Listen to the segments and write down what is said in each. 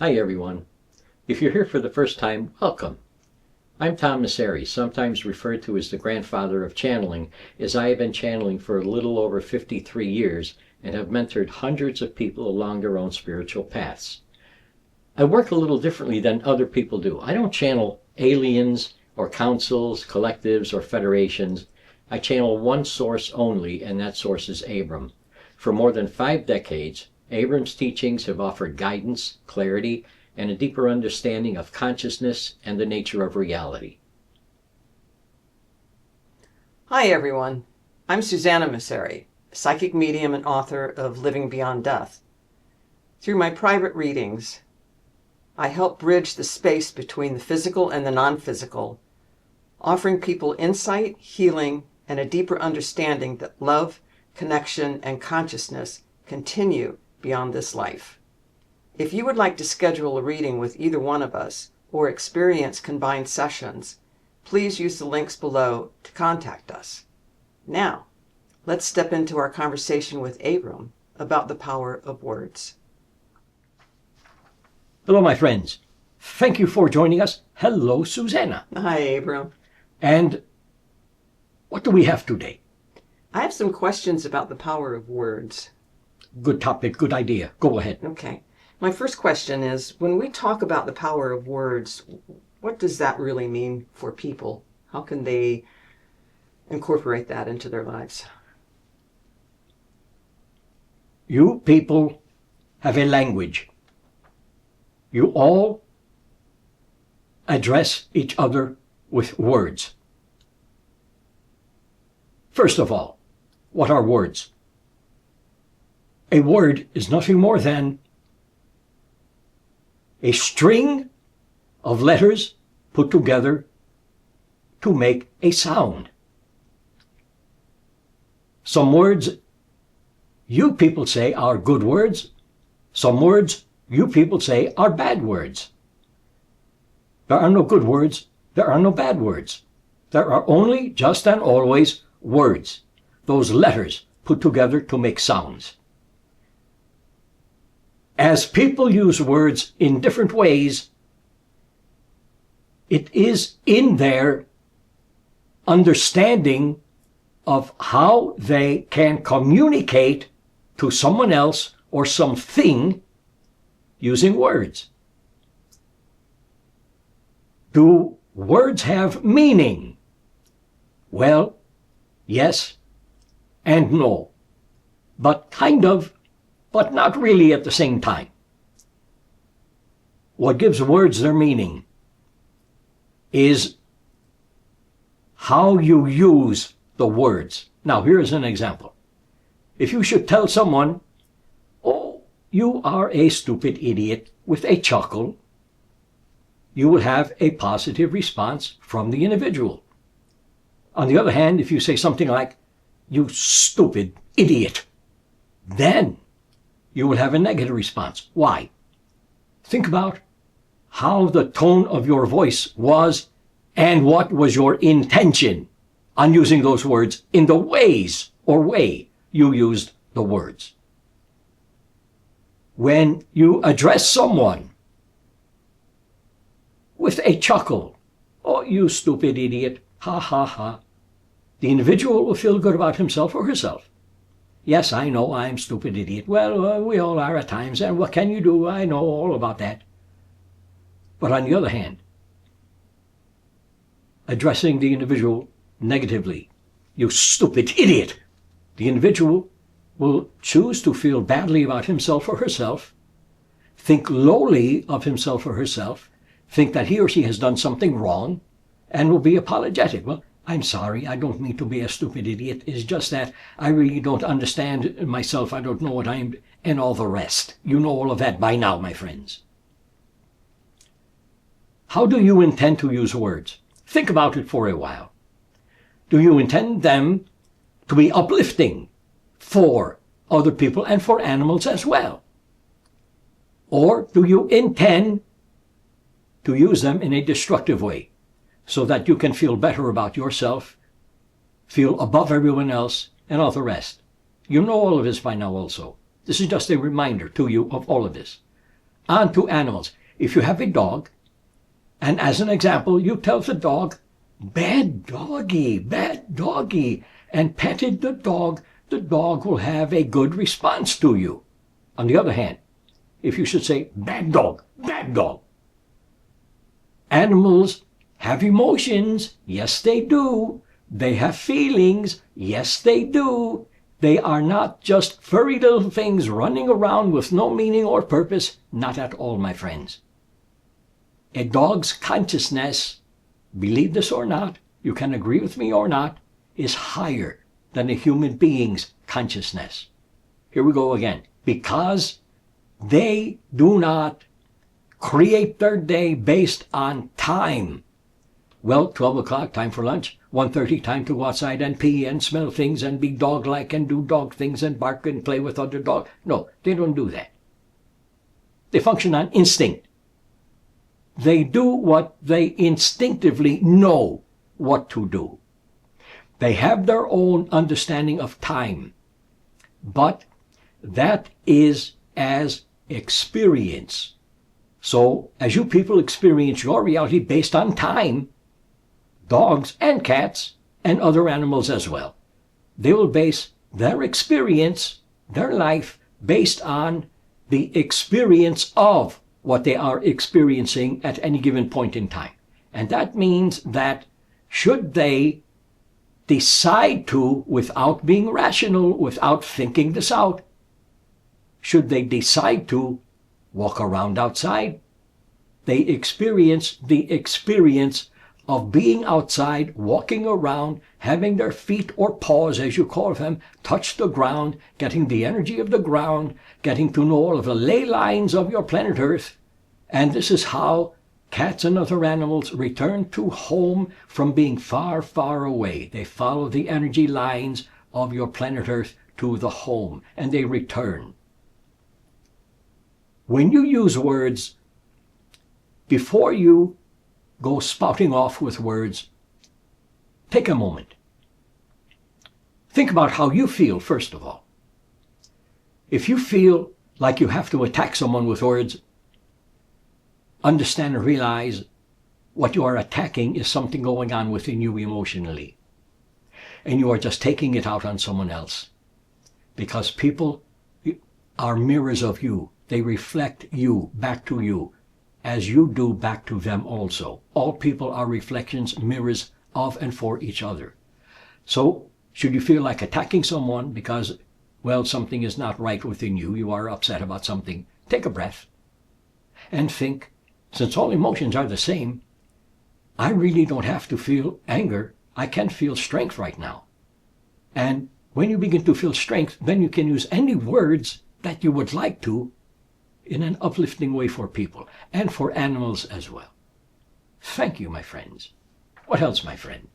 Hi everyone. If you're here for the first time, welcome. I'm Tom Masseri, sometimes referred to as the grandfather of channeling, as I have been channeling for a little over 53 years and have mentored hundreds of people along their own spiritual paths. I work a little differently than other people do. I don't channel aliens or councils, collectives, or federations. I channel one source only, and that source is Abram. For more than 5 decades, Abram's teachings have offered guidance, clarity, and a deeper understanding of consciousness and the nature of reality. Hi everyone, I'm Susanna Masseri, psychic medium and author of Living Beyond Death. Through my private readings, I help bridge the space between the physical and the non-physical, offering people insight, healing, and a deeper understanding that love, connection, and consciousness continue beyond this life. If you would like to schedule a reading with either one of us or experience combined sessions, please use the links below to contact us. Now, let's step into our conversation with Abram about the power of words. Hello, my friends. Thank you for joining us. Hello, Susanna. Hi, Abram. And what do we have today? I have some questions about the power of words. Good topic, good idea. Go ahead. Okay. My first question is, when we talk about the power of words, what does that really mean for people? How can they incorporate that into their lives? You people have a language. You all address each other with words. First of all, what are words? A word is nothing more than a string of letters put together to make a sound. Some words you people say are good words. Some words you people say are bad words. There are no good words. There are no bad words. There are only, just and always, words. Those letters put together to make sounds. As people use words in different ways, it is in their understanding of how they can communicate to someone else or something using words. Do words have meaning? Well, yes and no, but kind of, but not really at the same time. What gives words their meaning is how you use the words. Now, here's an example. If you should tell someone, "Oh, you are a stupid idiot," with a chuckle, you will have a positive response from the individual. On the other hand, if you say something like, "You stupid idiot," then you will have a negative response. Why? Think about how the tone of your voice was and what was your intention on using those words in the way you used the words. When you address someone with a chuckle, "Oh, you stupid idiot, ha ha ha," the individual will feel good about himself or herself. Yes, I know I'm stupid idiot. Well, we all are at times, and what can you do? I know all about that. But on the other hand, addressing the individual negatively, "You stupid idiot," the individual will choose to feel badly about himself or herself, think lowly of himself or herself, think that he or she has done something wrong, and will be apologetic. "Well, I'm sorry, I don't mean to be a stupid idiot. It's just that I really don't understand myself. I don't know what I'm," and all the rest. You know all of that by now, my friends. How do you intend to use words? Think about it for a while. Do you intend them to be uplifting for other people and for animals as well? Or do you intend to use them in a destructive way, so that you can feel better about yourself, feel above everyone else, and all the rest? You know all of this by now also. This is just a reminder to you of all of this. onto animals. If you have a dog, and as an example, you tell the dog, bad doggy, and petted the dog will have a good response to you. On the other hand, if you should say, bad dog, animals have emotions. Yes, they do. They have feelings. Yes, they do. They are not just furry little things running around with no meaning or purpose. Not at all, my friends. A dog's consciousness, believe this or not, you can agree with me or not, is higher than a human being's consciousness. Here we go again. Because they do not create their day based on time. Well, 12 o'clock, time for lunch. 1:30, time to go outside and pee and smell things and be dog-like and do dog things and bark and play with other dogs. No, they don't do that. They function on instinct. They do what they instinctively know what to do. They have their own understanding of time, but that is as experience. So, as you people experience your reality based on time, dogs and cats and other animals as well, they will base their experience, their life, based on the experience of what they are experiencing at any given point in time. And that means that should they decide to, without being rational, without thinking this out, should they decide to walk around outside, they experience the experience of being outside, walking around, having their feet or paws, as you call them, touch the ground, getting the energy of the ground, getting to know all of the ley lines of your planet Earth. And this is how cats and other animals return to home from being far, far away. They follow the energy lines of your planet Earth to the home, and they return. When you use words, before you go spouting off with words, take a moment. Think about how you feel, first of all. If you feel like you have to attack someone with words, understand and realize what you are attacking is something going on within you emotionally. And you are just taking it out on someone else. Because people are mirrors of you. They reflect you back to you, as you do back to them also. All people are reflections, mirrors of and for each other. So, should you feel like attacking someone because, well, something is not right within you, you are upset about something, take a breath and think, since all emotions are the same, I really don't have to feel anger. I can feel strength right now. And when you begin to feel strength, then you can use any words that you would like to in an uplifting way for people and for animals as well. Thank you, my friends. What else, my friend?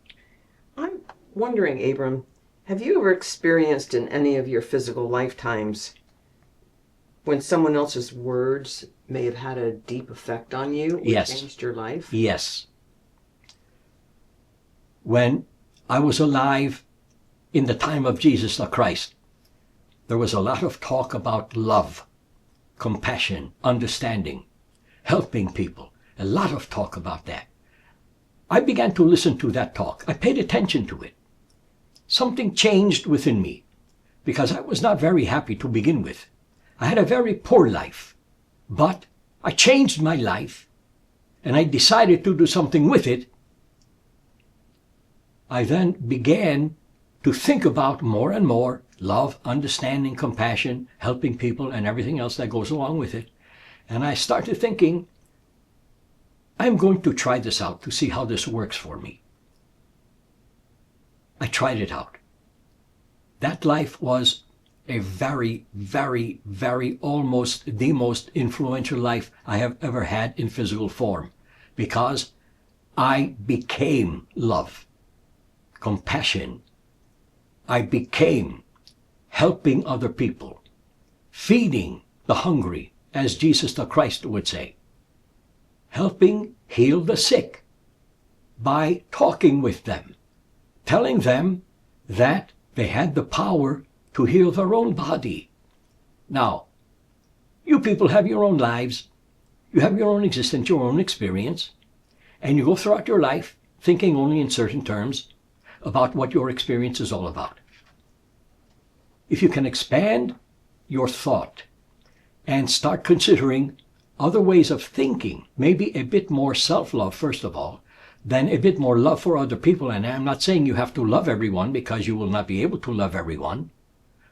I'm wondering, Abram, have you ever experienced in any of your physical lifetimes when someone else's words may have had a deep effect on you or Yes. changed your life? Yes. When I was alive in the time of Jesus the Christ, there was a lot of talk about love, compassion, understanding, helping people. A lot of talk about that. I began to listen to that talk. I paid attention to it. Something changed within me because I was not very happy to begin with. I had a very poor life, but I changed my life and I decided to do something with it. I then began to think about more and more love, understanding, compassion, helping people, and everything else that goes along with it. And I started thinking, I'm going to try this out to see how this works for me. I tried it out. That life was a very, very, very, almost the most influential life I have ever had in physical form, because I became love, compassion. I became helping other people, feeding the hungry, as Jesus the Christ would say, helping heal the sick by talking with them, telling them that they had the power to heal their own body. Now, you people have your own lives. You have your own existence, your own experience, and you go throughout your life thinking only in certain terms about what your experience is all about. If you can expand your thought and start considering other ways of thinking, maybe a bit more self-love, first of all, then a bit more love for other people. And I'm not saying you have to love everyone, because you will not be able to love everyone,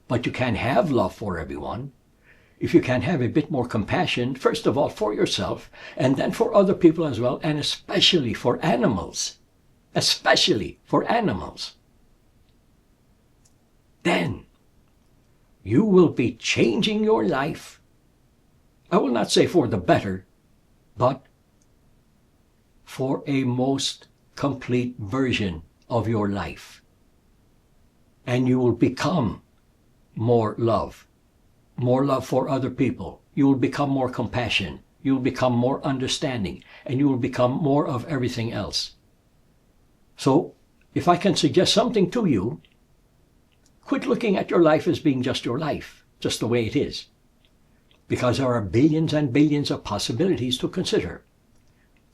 but you can have love for everyone. If you can have a bit more compassion, first of all for yourself, and then for other people as well, and especially for animals, then you will be changing your life. I will not say for the better, but for a most complete version of your life. And you will become more love for other people. You will become more compassion. You will become more understanding, and you will become more of everything else. So, if I can suggest something to you, quit looking at your life as being just your life, just the way it is. Because there are billions and billions of possibilities to consider.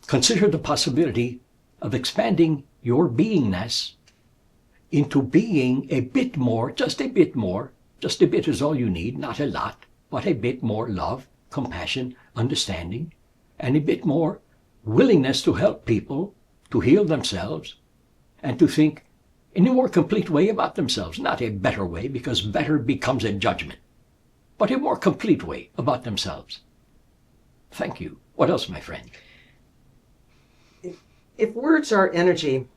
Consider the possibility of expanding your beingness into being a bit more, just a bit is all you need, not a lot, but a bit more love, compassion, understanding, and a bit more willingness to help people, to heal themselves, and to think in a more complete way about themselves. Not a better way, because better becomes a judgment, but a more complete way about themselves. Thank you. What else, my friend? If words are energy,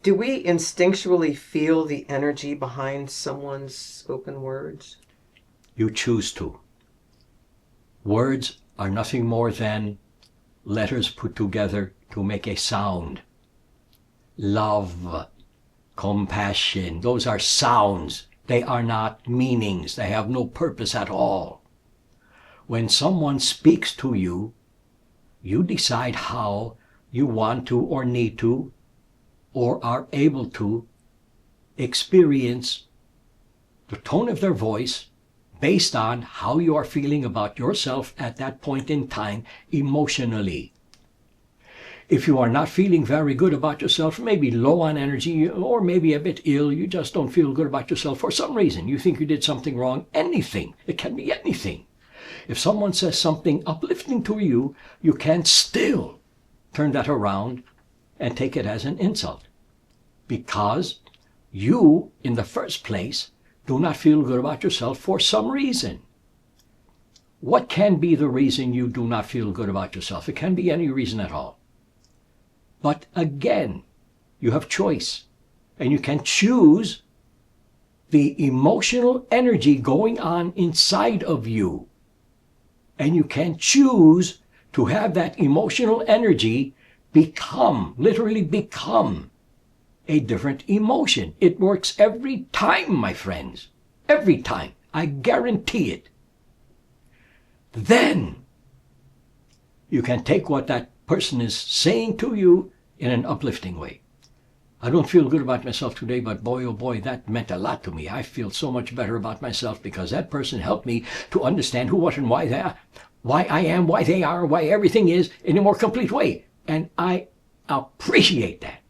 do we instinctually feel the energy behind someone's spoken words? You choose to. Words are nothing more than letters put together to make a sound. Love, compassion, those are sounds. They are not meanings. They have no purpose at all. When someone speaks to you, you decide how you want to or need to or are able to experience the tone of their voice based on how you are feeling about yourself at that point in time emotionally. If you are not feeling very good about yourself, maybe low on energy, or maybe a bit ill, you just don't feel good about yourself for some reason, you think you did something wrong, anything, it can be anything. If someone says something uplifting to you, you can still turn that around and take it as an insult. Because you, in the first place, do not feel good about yourself for some reason. What can be the reason you do not feel good about yourself? It can be any reason at all. But again, you have choice, and you can choose the emotional energy going on inside of you. And you can choose to have that emotional energy literally become a different emotion. It works every time, my friends. Every time. I guarantee it. Then you can take what that person is saying to you in an uplifting way. I don't feel good about myself today, but boy, oh boy, that meant a lot to me. I feel so much better about myself because that person helped me to understand who, what, and why they are, why I am, why they are, why everything is in a more complete way. And I appreciate that.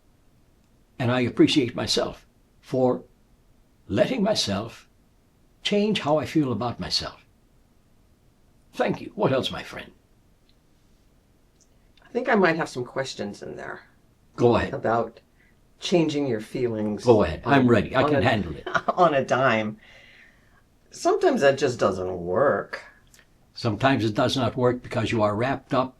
And I appreciate myself for letting myself change how I feel about myself. Thank you. What else, my friend? I think I might have some questions in there. Go ahead. About changing your feelings. Go ahead. I'm ready. I can handle it. On a dime. Sometimes that just doesn't work. Sometimes it does not work because you are wrapped up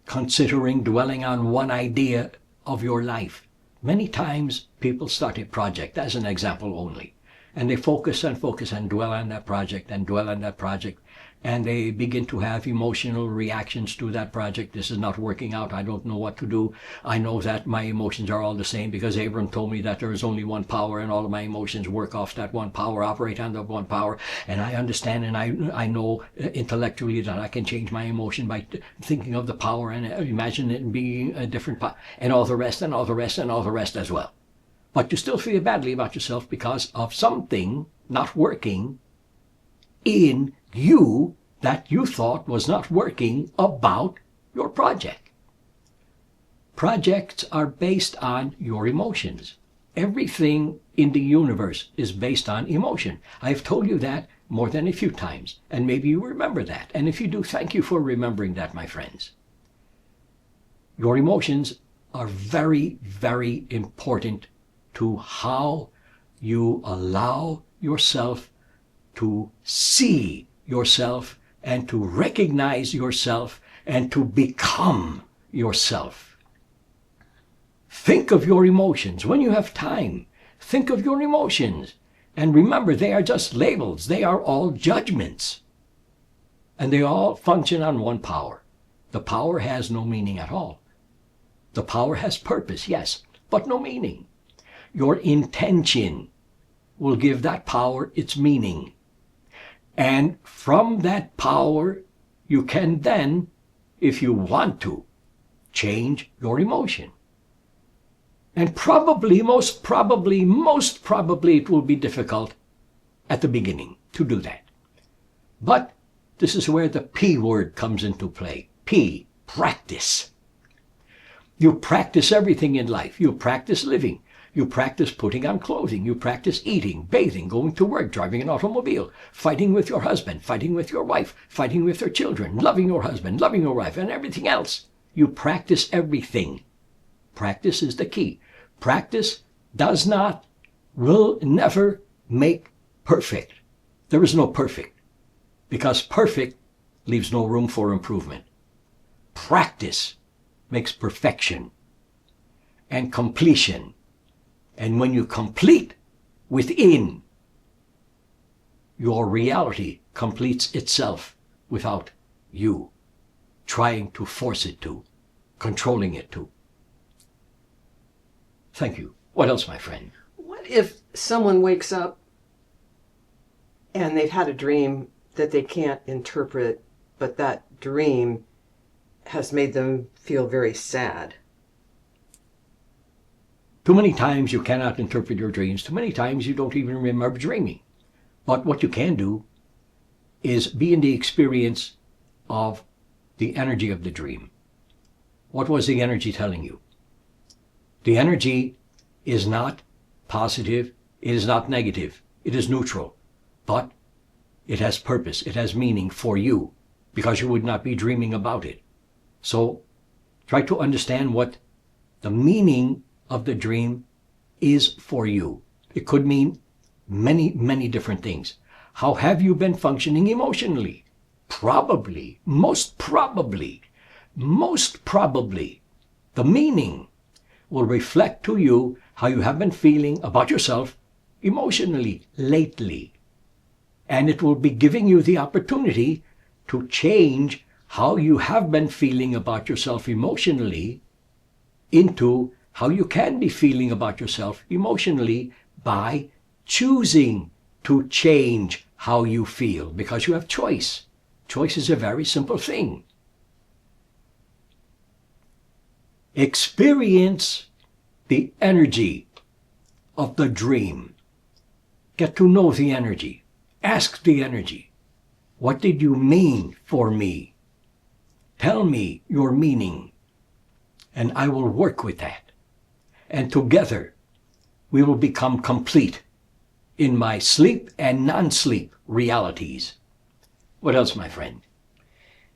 considering, dwelling on one idea of your life. Many times people start a project, as an example only, and they focus and dwell on that project and dwell on that project, and they begin to have emotional reactions to that project. This is not working out. I don't know what to do. I know that my emotions are all the same because Abram told me that there is only one power and all of my emotions work off that one power, operate on that one power. And I understand and I know intellectually that I can change my emotion by thinking of the power and imagine it being a different power and all the rest and all the rest and all the rest as well. But you still feel badly about yourself because of something not working in you that you thought was not working about your project. Projects are based on your emotions. Everything in the universe is based on emotion. I've told you that more than a few times, and maybe you remember that. And if you do, thank you for remembering that, my friends. Your emotions are very, very important to how you allow yourself to see yourself and to recognize yourself and to become yourself. Think of your emotions. When you have time, think of your emotions. And remember, they are just labels. They are all judgments. And they all function on one power. The power has no meaning at all. The power has purpose, yes, but no meaning. Your intention will give that power its meaning. And from that power, you can then, if you want to, change your emotion. And probably, most probably, it will be difficult at the beginning to do that. But this is where the P word comes into play. P, practice. You practice everything in life. You practice living. You practice putting on clothing. You practice eating, bathing, going to work, driving an automobile, fighting with your husband, fighting with your wife, fighting with your children, loving your husband, loving your wife, and everything else. You practice everything. Practice is the key. Practice will never make perfect. There is no perfect, because perfect leaves no room for improvement. Practice makes perfection and completion. And when you complete within, your reality completes itself without you trying to force it to, controlling it to. Thank you. What else, my friend? What if someone wakes up and they've had a dream that they can't interpret, but that dream has made them feel very sad? Too many times you cannot interpret your dreams. Too many times you don't even remember dreaming. But what you can do is be in the experience of the energy of the dream. What was the energy telling you? The energy is not positive, it is not negative, it is neutral, but it has purpose, it has meaning for you, because you would not be dreaming about it. So try to understand what the meaning of the dream is for you. It could mean many, many different things. How have you been functioning emotionally? Probably, most probably, the meaning will reflect to you how you have been feeling about yourself emotionally lately. And it will be giving you the opportunity to change how you have been feeling about yourself emotionally into how you can be feeling about yourself emotionally by choosing to change how you feel, because you have choice. Choice is a very simple thing. Experience the energy of the dream. Get to know the energy. Ask the energy, what did you mean for me? Tell me your meaning, and I will work with that. And together, we will become complete in my sleep and non-sleep realities. What else, my friend?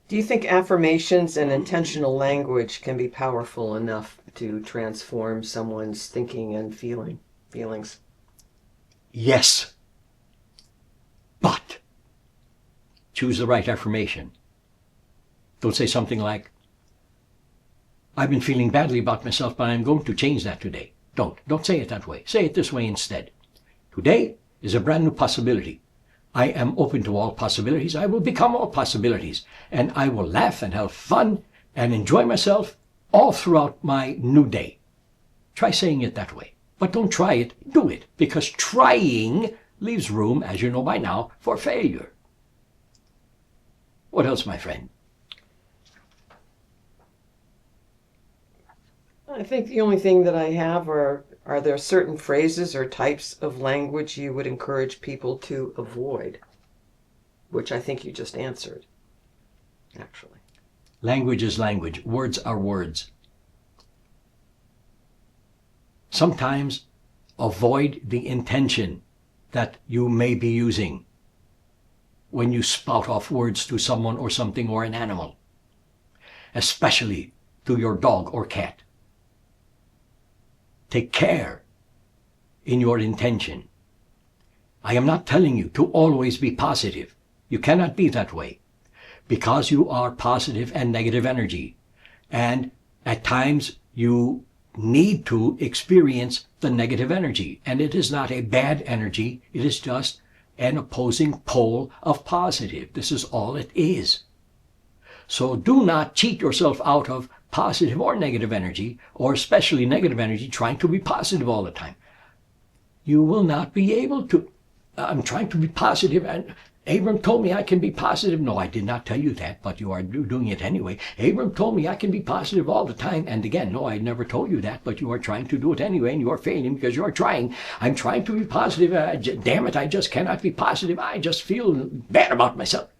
Do you think affirmations and intentional language can be powerful enough to transform someone's thinking and feelings? Yes. But choose the right affirmation. Don't say something like, I've been feeling badly about myself, but I'm going to change that today. Don't say it that way. Say it this way instead. Today is a brand new possibility. I am open to all possibilities. I will become all possibilities. And I will laugh and have fun and enjoy myself all throughout my new day. Try saying it that way. But don't try it, do it. Because trying leaves room, as you know by now, for failure. What else, my friend? I think the only thing that I have are there certain phrases or types of language you would encourage people to avoid? which I think you just answered, actually. Language is language. Words are words. Sometimes avoid the intention that you may be using when you spout off words to someone or something or an animal, especially to your dog or cat. Take care in your intention. I am not telling you to always be positive. You cannot be that way because you are positive and negative energy. And at times you need to experience the negative energy. And it is not a bad energy. It is just an opposing pole of positive. This is all it is. So do not cheat yourself out of positive or negative energy, or especially negative energy, trying to be positive all the time. You will not be able to. I'm trying to be positive, and Abram told me I can be positive. No, I did not tell you that, but you are doing it anyway. Abram told me I can be positive all the time. And again, no, I never told you that, but you are trying to do it anyway, and you are failing because you are trying. I'm trying to be positive. Damn it, I just cannot be positive. I just feel bad about myself.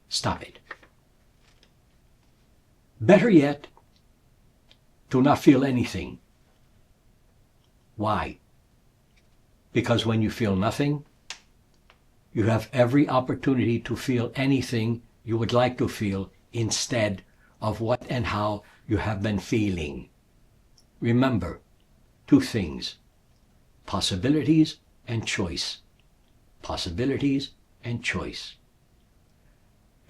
Stop it. Better yet, do not feel anything. Why? Because when you feel nothing, you have every opportunity to feel anything you would like to feel instead of what and how you have been feeling. Remember, two things: possibilities and choice. Possibilities and choice.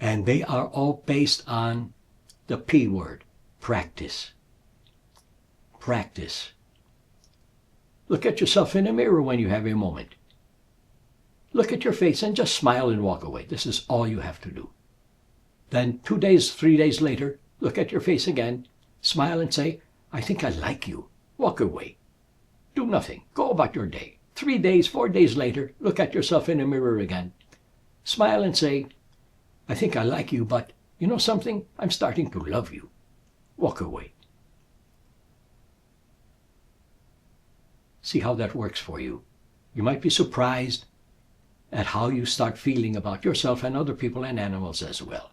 And they are all based on the P word, practice. Practice. Look at yourself in a mirror when you have a moment. Look at your face and just smile and walk away. This is all you have to do. Then 2 days, 3 days later, look at your face again, smile and say, I think I like you. Walk away. Do nothing. Go about your day. 3 days, 4 days later, look at yourself in a mirror again. Smile and say, I think I like you, but you know something? I'm starting to love you. Walk away. See how that works for you. You might be surprised at how you start feeling about yourself and other people and animals as well.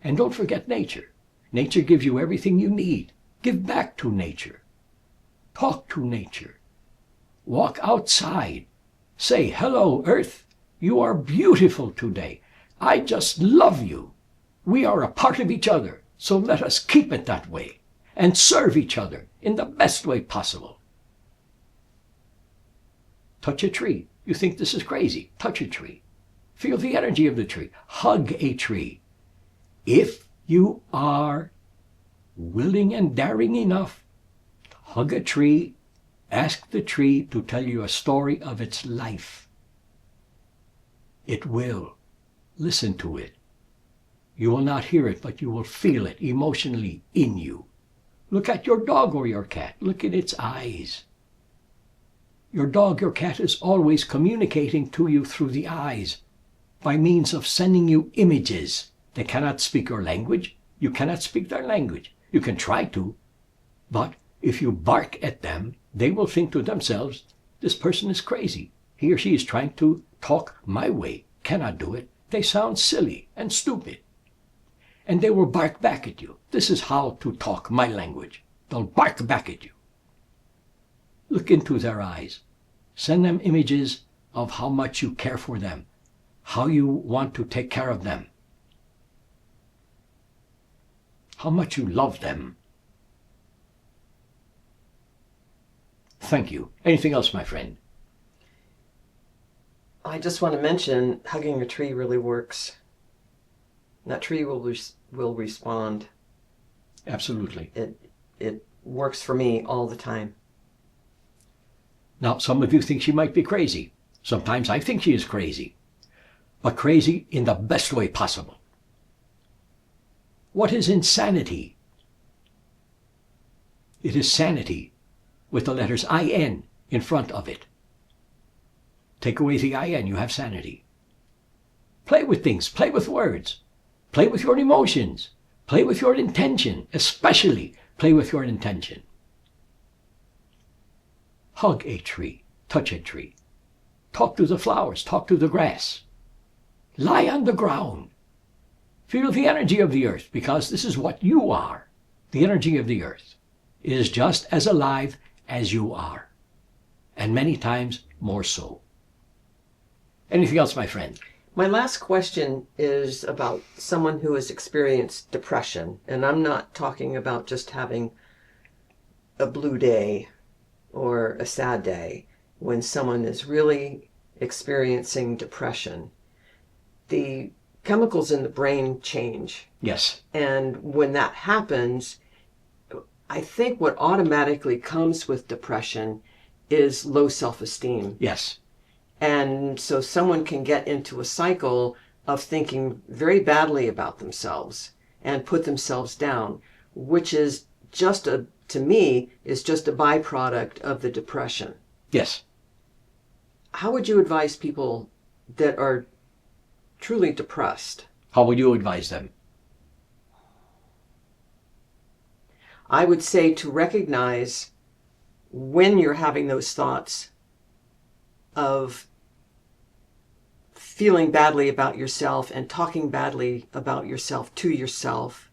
And don't forget nature. Nature gives you everything you need. Give back to nature. Talk to nature. Walk outside. Say, hello, Earth. You are beautiful today. I just love you. We are a part of each other, so let us keep it that way and serve each other in the best way possible. Touch a tree. You think this is crazy. Touch a tree. Feel the energy of the tree. Hug a tree. If you are willing and daring enough, hug a tree. Ask the tree to tell you a story of its life. It will. Listen to it. You will not hear it, but you will feel it emotionally in you. Look at your dog or your cat. Look at its eyes. Your dog, your cat is always communicating to you through the eyes by means of sending you images. They cannot speak your language. You cannot speak their language. You can try to, but if you bark at them, they will think to themselves, this person is crazy. He or she is trying to talk my way. Cannot do it. They sound silly and stupid. And they will bark back at you. This is how to talk my language. They'll bark back at you. Look into their eyes. Send them images of how much you care for them, how you want to take care of them, how much you love them. Thank you. Anything else, my friend? I just want to mention hugging a tree really works. That tree will respond. Absolutely. It works for me all the time. Now, some of you think she might be crazy. Sometimes I think she is crazy, but crazy in the best way possible. What is insanity? It is sanity with the letters I-N in front of it. Take away the I-N, you have sanity. Play with things, play with words, play with your emotions, play with your intention, especially play with your intention. Hug a tree, touch a tree, talk to the flowers, talk to the grass. Lie on the ground. Feel the energy of the earth, because this is what you are. The energy of the earth is just as alive as you are, and many times more so. Anything else, my friend? My last question is about someone who has experienced depression. And I'm not talking about just having a blue day or a sad day. When someone is really experiencing depression, the chemicals in the brain change. Yes. And when that happens, I think what automatically comes with depression is low self-esteem. Yes. And so someone can get into a cycle of thinking very badly about themselves and put themselves down, which is just to me, is just a byproduct of the depression. Yes. How would you advise people that are truly depressed? How would you advise them? I would say to recognize when you're having those thoughts of feeling badly about yourself and talking badly about yourself to yourself.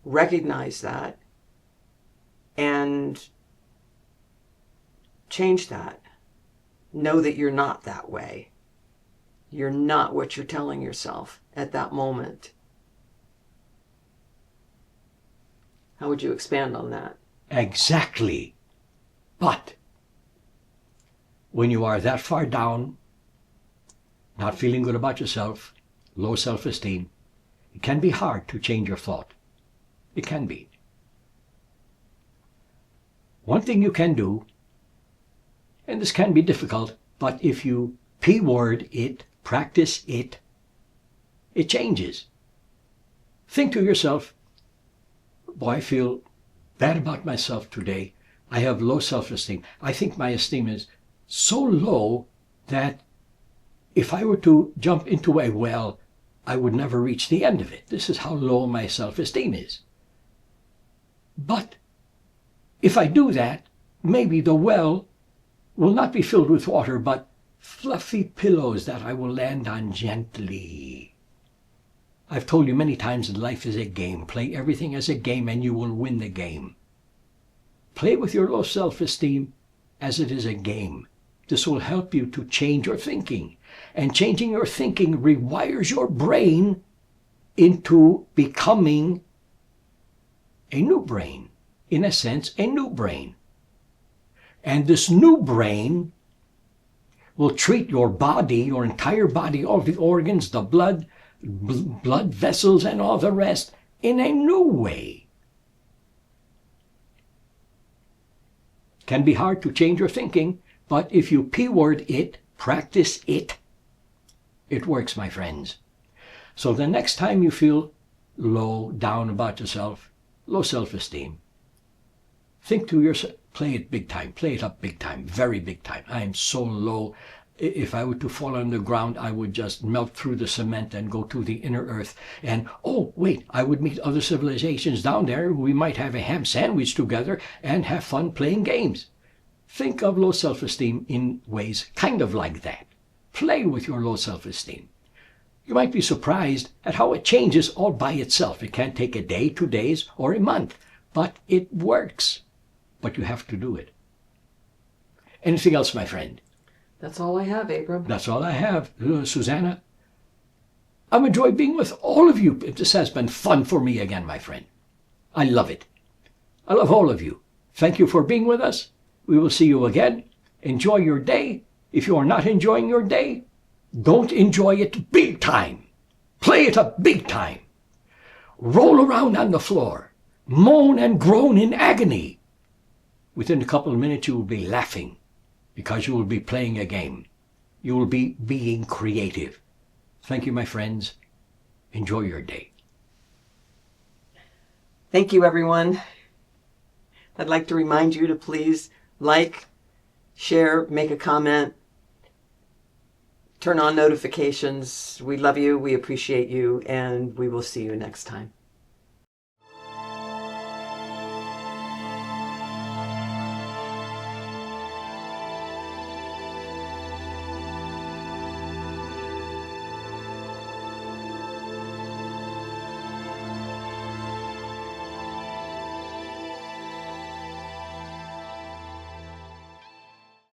Recognize that and change that. Know that you're not that way. You're not what you're telling yourself at that moment. How would you expand on that? Exactly. But when you are that far down, not feeling good about yourself, low self-esteem, it can be hard to change your thought. It can be. One thing you can do, and this can be difficult, but if you P-word it, practice it, it changes. Think to yourself, boy, I feel bad about myself today. I have low self-esteem. I think my esteem is so low that if I were to jump into a well, I would never reach the end of it. This is how low my self-esteem is. But if I do that, maybe the well will not be filled with water, but fluffy pillows that I will land on gently. I've told you many times that life is a game. Play everything as a game and you will win the game. Play with your low self-esteem as it is a game. This will help you to change your thinking. And changing your thinking rewires your brain into becoming a new brain. In a sense, a new brain. And this new brain will treat your body, your entire body, all the organs, the blood vessels and all the rest in a new way. Can be hard to change your thinking, but if you P-word it, practice it, it works, my friends. So the next time you feel low, down about yourself, low self-esteem, think to yourself, play it big time, play it up big time, very big time. I am so low. If I were to fall on the ground, I would just melt through the cement and go to the inner earth. And, oh, wait, I would meet other civilizations down there. We might have a ham sandwich together and have fun playing games. Think of low self-esteem in ways kind of like that. Play with your low self-esteem. You might be surprised at how it changes all by itself. It can't take a day, 2 days, or a month, but it works. But you have to do it. Anything else, my friend? That's all I have, Abram. That's all I have. Susanna, I've enjoyed being with all of you. This has been fun for me again, my friend. I love it. I love all of you. Thank you for being with us. We will see you again. Enjoy your day. If you are not enjoying your day, don't enjoy it big time. Play it up big time. Roll around on the floor. Moan and groan in agony. Within a couple of minutes, you will be laughing because you will be playing a game. You will be being creative. Thank you, my friends. Enjoy your day. Thank you, everyone. I'd like to remind you to please like, share, make a comment, turn on notifications. We love you, we appreciate you, and we will see you next time.